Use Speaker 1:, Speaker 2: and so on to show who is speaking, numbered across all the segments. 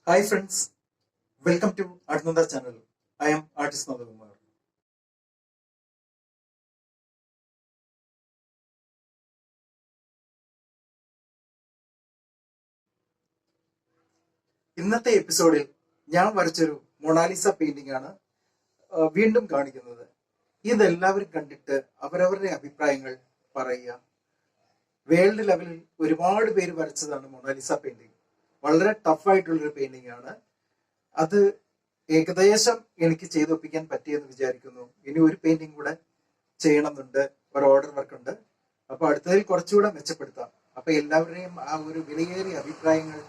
Speaker 1: Hi friends, welcome to Adnanda channel. I am artist Nadakumar. ഇന്നത്തെ എപ്പിസോഡിൽ ഞാൻ വരച്ചൊരു Mona Lisa painting ആണ് വീണ്ടും കാണിക്കുന്നത്. ഇതെല്ലാവരും കണ്ടിട്ട് അവരവരുടെ അഭിപ്രായങ്ങൾ പറയുക. വേൾഡ് ലെവലിൽ ഒരുപാട് പേര് വരച്ചതാണ് മൊണാലിസ പെയിന്റിംഗ്. വളരെ ടഫായിട്ടുള്ളൊരു പെയിന്റിംഗ് ആണ്. അത് ഏകദേശം എനിക്ക് ചെയ്തൊപ്പിക്കാൻ പറ്റിയെന്ന് വിചാരിക്കുന്നു. ഇനി ഒരു പെയിന്റിംഗ് കൂടെ ചെയ്യണമെന്നുണ്ട്, ഒരു ഓർഡർ വർക്ക് ഉണ്ട്. അപ്പൊ അടുത്തതിൽ കുറച്ചുകൂടെ മെച്ചപ്പെടുത്താം. അപ്പൊ എല്ലാവരുടെയും ആ ഒരു വിലയേറിയ അഭിപ്രായങ്ങൾ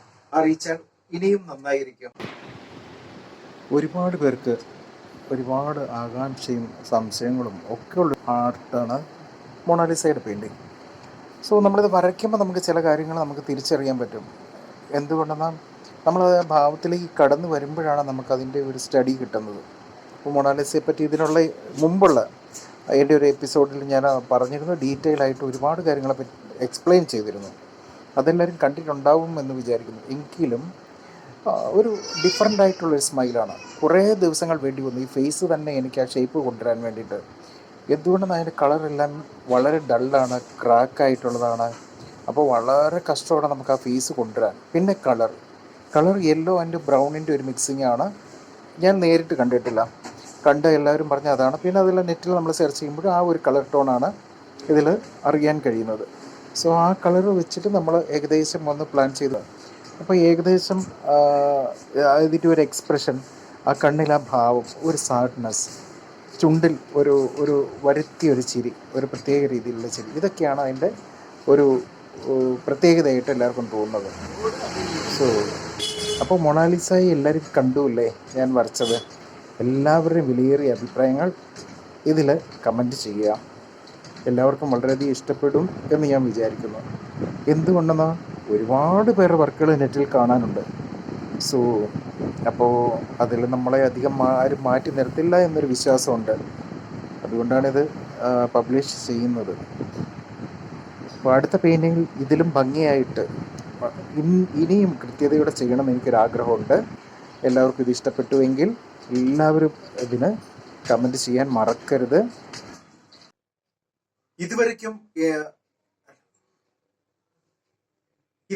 Speaker 1: അറിയിച്ചാൽ ഇനിയും നന്നായിരിക്കും. ഒരുപാട് പേർക്ക് ഒരുപാട് ആകാംക്ഷയും സംശയങ്ങളും ഒക്കെ ഉള്ള ആർട്ടാണ് മൊണാലിസയുടെ പെയിന്റിങ്. സോ നമ്മളിത് വരയ്ക്കുമ്പോൾ നമുക്ക് ചില കാര്യങ്ങൾ നമുക്ക് തിരിച്ചറിയാൻ പറ്റും. എന്തുകൊണ്ടെന്നാൽ നമ്മൾ ഭാവത്തിലേക്ക് കടന്നു വരുമ്പോഴാണ് നമുക്കതിൻ്റെ ഒരു സ്റ്റഡി കിട്ടുന്നത്. അപ്പോൾ മൊണാലിസയെ പറ്റി ഇതിനുള്ള മുമ്പുള്ള എൻ്റെ ഒരു എപ്പിസോഡിൽ ഞാൻ പറഞ്ഞിരുന്നു. ഡീറ്റെയിൽ ആയിട്ട് ഒരുപാട് കാര്യങ്ങളെ പറ്റി എക്സ്പ്ലെയിൻ ചെയ്തിരുന്നു. അതെല്ലാവരും കണ്ടിട്ടുണ്ടാവും എന്ന് വിചാരിക്കുന്നു. എങ്കിലും ഒരു ഡിഫറൻ്റ് ആയിട്ടുള്ളൊരു സ്മൈലാണ്. കുറേ ദിവസങ്ങൾ വേണ്ടി വന്നു ഈ ഫേസ് തന്നെ എനിക്ക് ആ ഷേപ്പ് കൊണ്ടുവരാൻ വേണ്ടിയിട്ട്. എന്തുകൊണ്ടെന്ന് അതിൻ്റെ കളറെല്ലാം വളരെ ഡള്ളാണ്, ക്രാക്കായിട്ടുള്ളതാണ്. അപ്പോൾ വളരെ കഷ്ടമാണ് നമുക്ക് ആ ഫേസ് കൊണ്ടുവരാൻ. പിന്നെ കളർ യെല്ലോ ആൻഡ് ബ്രൗണിൻ്റെ ഒരു മിക്സിംഗ് ആണ്. ഞാൻ നേരിട്ട് കണ്ടിട്ടില്ല, കണ്ട എല്ലാവരും പറഞ്ഞ അതാണ്. പിന്നെ അതെല്ലാം നെറ്റിൽ നമ്മൾ സെർച്ച് ചെയ്യുമ്പോൾ ആ ഒരു കളർ ടോണാണ് ഇതിൽ അറിയാൻ കഴിയുന്നത്. സോ ആ കളർ വെച്ചിട്ട് നമ്മൾ ഏകദേശം ഒന്ന് പ്ലാൻ ചെയ്തു. അപ്പോൾ ഏകദേശം ഇതിൻ്റെ ഒരു എക്സ്പ്രഷൻ, ആ കണ്ണിൽ ആ ഭാവം, ഒരു സാഡ്നെസ്, ചുണ്ടിൽ ഒരു ഒരു വരുത്തിയൊരു ചിരി, ഒരു പ്രത്യേക രീതിയിലുള്ള ചിരി, ഇതൊക്കെയാണ് അതിൻ്റെ ഒരു പ്രത്യേകതയായിട്ട് എല്ലാവർക്കും തോന്നുന്നത്. സോ അപ്പോൾ മൊണാലിസയെ എല്ലാവരും കണ്ടുല്ലേ ഞാൻ വരച്ചത്. എല്ലാവരുടെയും വിലയേറിയ അഭിപ്രായങ്ങൾ ഇതിൽ കമൻറ്റ് ചെയ്യുക. എല്ലാവർക്കും വളരെയധികം ഇഷ്ടപ്പെടും എന്ന് ഞാൻ വിചാരിക്കുന്നു. എന്തുകൊണ്ടെന്നാൽ ഒരുപാട് പേരുടെ വർക്കുകൾ നെറ്റിൽ കാണാനുണ്ട്. സോ അപ്പോൾ അതിൽ നമ്മളെ അധികം ആരും മാറ്റി നിർത്തില്ല എന്നൊരു വിശ്വാസമുണ്ട്. അതുകൊണ്ടാണിത് പബ്ലിഷ് ചെയ്യുന്നത്. അപ്പോൾ അടുത്ത പെയിൻറ്റിങ്ങിൽ ഇതിലും ഭംഗിയായിട്ട് ഇനിയും കൃത്യതയോടെ ചെയ്യണം എനിക്കൊരാഗ്രഹമുണ്ട്. എല്ലാവർക്കും ഇത് ഇഷ്ടപ്പെട്ടുവെങ്കിൽ എല്ലാവരും ഇതിന് കമൻറ്റ് ചെയ്യാൻ മറക്കരുത്. ഇതുവരെയ്ക്കും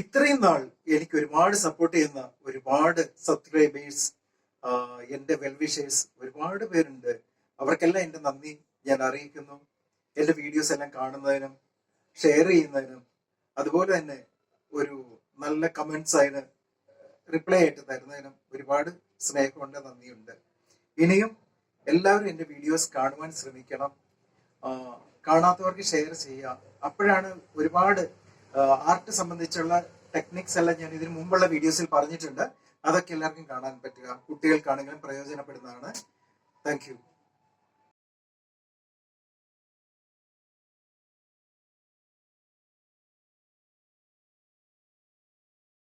Speaker 1: ഇത്രയും നാൾ എനിക്ക് ഒരുപാട് സപ്പോർട്ട് ചെയ്യുന്ന ഒരുപാട് സബ്സ്ക്രൈബേഴ്സ്, എൻ്റെ വെൽവിഷേഴ്സ് ഒരുപാട് പേരുണ്ട്. അവർക്കെല്ലാം എൻ്റെ നന്ദി ഞാൻ അറിയിക്കുന്നു. എൻ്റെ വീഡിയോസ് എല്ലാം കാണുന്നതിനും ഷെയർ ചെയ്യുന്നതിനും അതുപോലെ തന്നെ ഒരു നല്ല കമൻസ് അതിന് റിപ്ലൈ ആയിട്ട് തരുന്നതിനും ഒരുപാട് സ്നേഹമുണ്ട്, നന്ദിയുണ്ട്. ഇനിയും എല്ലാവരും എൻ്റെ വീഡിയോസ് കാണുവാൻ ശ്രമിക്കണം. കാണാത്തവർക്ക് ഷെയർ ചെയ്യുക. അപ്പോഴാണ് ഒരുപാട് ആർട്ട് സംബന്ധിച്ചുള്ള ടെക്നിക്സ് എല്ലാം ഞാൻ ഇതിനു മുമ്പുള്ള വീഡിയോസിൽ പറഞ്ഞിട്ടുണ്ട്. അതൊക്കെ എല്ലാവർക്കും കാണാൻ പറ്റുക. കുട്ടികൾക്കാണെങ്കിലും പ്രയോജനപ്പെടുന്നതാണ്. Thank you.